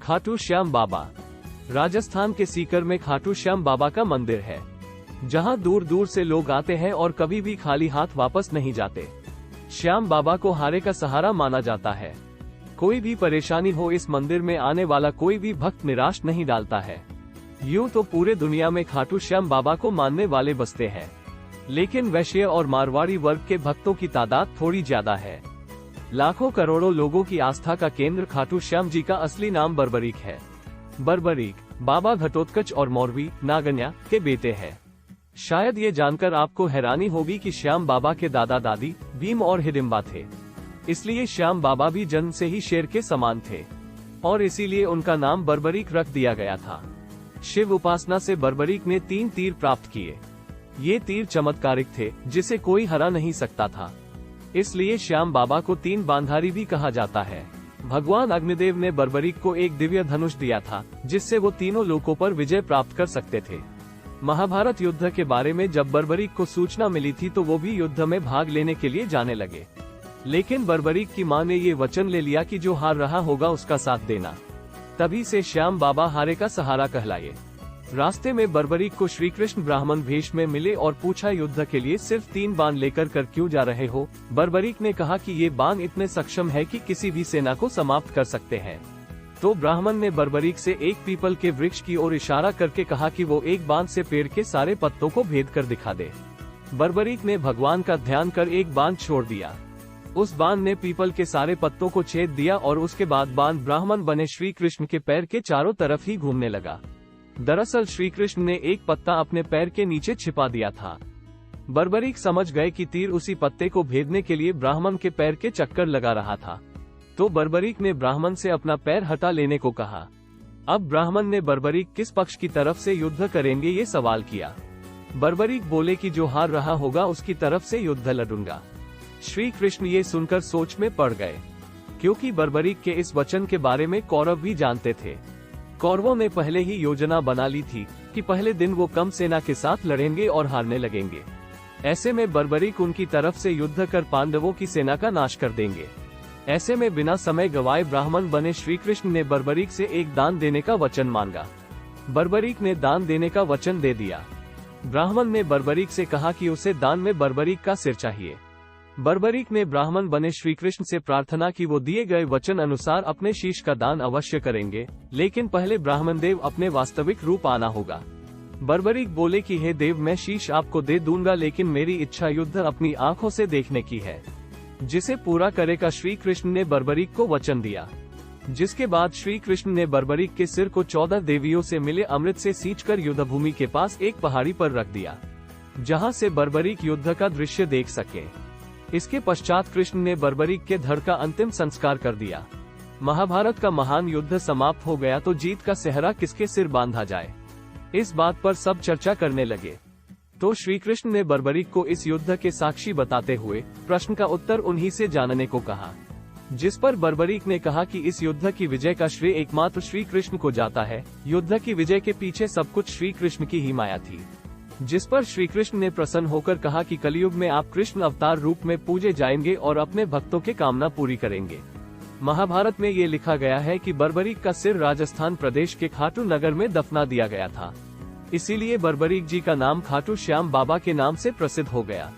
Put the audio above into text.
खाटू श्याम बाबा। राजस्थान के सीकर में खाटू श्याम बाबा का मंदिर है, जहां दूर दूर से लोग आते हैं और कभी भी खाली हाथ वापस नहीं जाते। श्याम बाबा को हारे का सहारा माना जाता है। कोई भी परेशानी हो, इस मंदिर में आने वाला कोई भी भक्त निराश नहीं डालता है। यूं तो पूरे दुनिया में खाटू श्याम बाबा को मानने वाले बसते हैं, लेकिन वैश्य और मारवाड़ी वर्ग के भक्तों की तादाद थोड़ी ज्यादा है। लाखों करोड़ों लोगों की आस्था का केंद्र खाटू श्याम जी का असली नाम बर्बरीक है। बर्बरीक बाबा घटोत्कच और मौरवी नागन्या के बेटे हैं। शायद ये जानकर आपको हैरानी होगी कि श्याम बाबा के दादा दादी भीम और हिडिंबा थे, इसलिए श्याम बाबा भी जन्म से ही शेर के समान थे और इसीलिए उनका नाम बर्बरीक रख दिया गया था। शिव उपासना से बर्बरीक ने 3 तीर प्राप्त किए। ये तीर चमत्कारिक थे, जिसे कोई हरा नहीं सकता था, इसलिए श्याम बाबा को 3 बांधारी भी कहा जाता है। भगवान अग्निदेव ने बर्बरीक को एक दिव्य धनुष दिया था, जिससे वो तीनों लोकों पर विजय प्राप्त कर सकते थे। महाभारत युद्ध के बारे में जब बर्बरीक को सूचना मिली थी तो वो भी युद्ध में भाग लेने के लिए जाने लगे, लेकिन बर्बरीक की मां ने ये वचन ले लिया कि जो हार रहा होगा उसका साथ देना। तभी से श्याम बाबा हारे का सहारा कहलाए। रास्ते में बर्बरीक को श्री कृष्ण ब्राह्मण भेष में मिले और पूछा, युद्ध के लिए सिर्फ 3 बाण लेकर कर क्यों जा रहे हो? बर्बरीक ने कहा कि ये बाण इतने सक्षम है कि किसी भी सेना को समाप्त कर सकते हैं। तो ब्राह्मण ने बर्बरीक से एक पीपल के वृक्ष की ओर इशारा करके कहा कि वो एक बाण से पेड़ के सारे पत्तों को भेद कर दिखा दे। बर्बरीक ने भगवान का ध्यान कर एक बाण छोड़ दिया। उस बाण ने पीपल के सारे पत्तों को छेद दिया और उसके बाद बाण ब्राह्मण बने श्री कृष्ण के पैर के चारों तरफ ही घूमने लगा। दरअसल श्री कृष्ण ने एक पत्ता अपने पैर के नीचे छिपा दिया था। बर्बरीक समझ गए कि तीर उसी पत्ते को भेदने के लिए ब्राह्मण के पैर के चक्कर लगा रहा था, तो बर्बरीक ने ब्राह्मण से अपना पैर हटा लेने को कहा। अब ब्राह्मण ने बर्बरीक किस पक्ष की तरफ से युद्ध करेंगे ये सवाल किया। बर्बरीक बोले कि जो हार रहा होगा उसकी तरफ से युद्ध लड़ूंगा। श्री कृष्ण ये सुनकर सोच में पड़ गए, क्योंकि बर्बरीक के इस वचन के बारे में कौरव भी जानते थे। कौरवों ने पहले ही योजना बना ली थी कि पहले दिन वो कम सेना के साथ लड़ेंगे और हारने लगेंगे। ऐसे में बर्बरीक उनकी तरफ से युद्ध कर पांडवों की सेना का नाश कर देंगे। ऐसे में बिना समय गवाए ब्राह्मण बने श्री कृष्ण ने बर्बरीक से एक दान देने का वचन मांगा। बर्बरीक ने दान देने का वचन दे दिया। ब्राह्मण ने बर्बरीक से कहा कि उसे दान में बर्बरीक का सिर चाहिए। बर्बरीक ने ब्राह्मण बने श्री कृष्ण से प्रार्थना की वो दिए गए वचन अनुसार अपने शीश का दान अवश्य करेंगे, लेकिन पहले ब्राह्मण देव अपने वास्तविक रूप आना होगा। बर्बरीक बोले कि हे देव, मैं शीश आपको दे दूंगा, लेकिन मेरी इच्छा युद्ध अपनी आंखों से देखने की है, जिसे पूरा करेगा। श्री कृष्ण ने बर्बरीक को वचन दिया, जिसके बाद श्री कृष्ण ने बर्बरीक के सिर को 14 देवियों से मिले अमृत से सींचकर युद्धभूमि के पास एक पहाड़ी पर रख दिया, जहां से बर्बरीक युद्ध का दृश्य देख सके। इसके पश्चात कृष्ण ने बर्बरीक के धड़ का अंतिम संस्कार कर दिया। महाभारत का महान युद्ध समाप्त हो गया, तो जीत का सेहरा किसके सिर बांधा जाए, इस बात पर सब चर्चा करने लगे। तो श्री कृष्ण ने बर्बरीक को इस युद्ध के साक्षी बताते हुए प्रश्न का उत्तर उन्हीं से जानने को कहा, जिस पर बर्बरीक ने कहा कि इस युद्ध की विजय का श्रेय एकमात्र श्री कृष्ण को जाता है। युद्ध की विजय के पीछे सब कुछ श्री कृष्ण की ही माया थी। जिस पर श्री कृष्ण ने प्रसन्न होकर कहा कि कलयुग में आप कृष्ण अवतार रूप में पूजे जाएंगे और अपने भक्तों के कामना पूरी करेंगे। महाभारत में ये लिखा गया है कि बर्बरीक का सिर राजस्थान प्रदेश के खाटू नगर में दफना दिया गया था, इसीलिए बर्बरीक जी का नाम खाटू श्याम बाबा के नाम से प्रसिद्ध हो गया।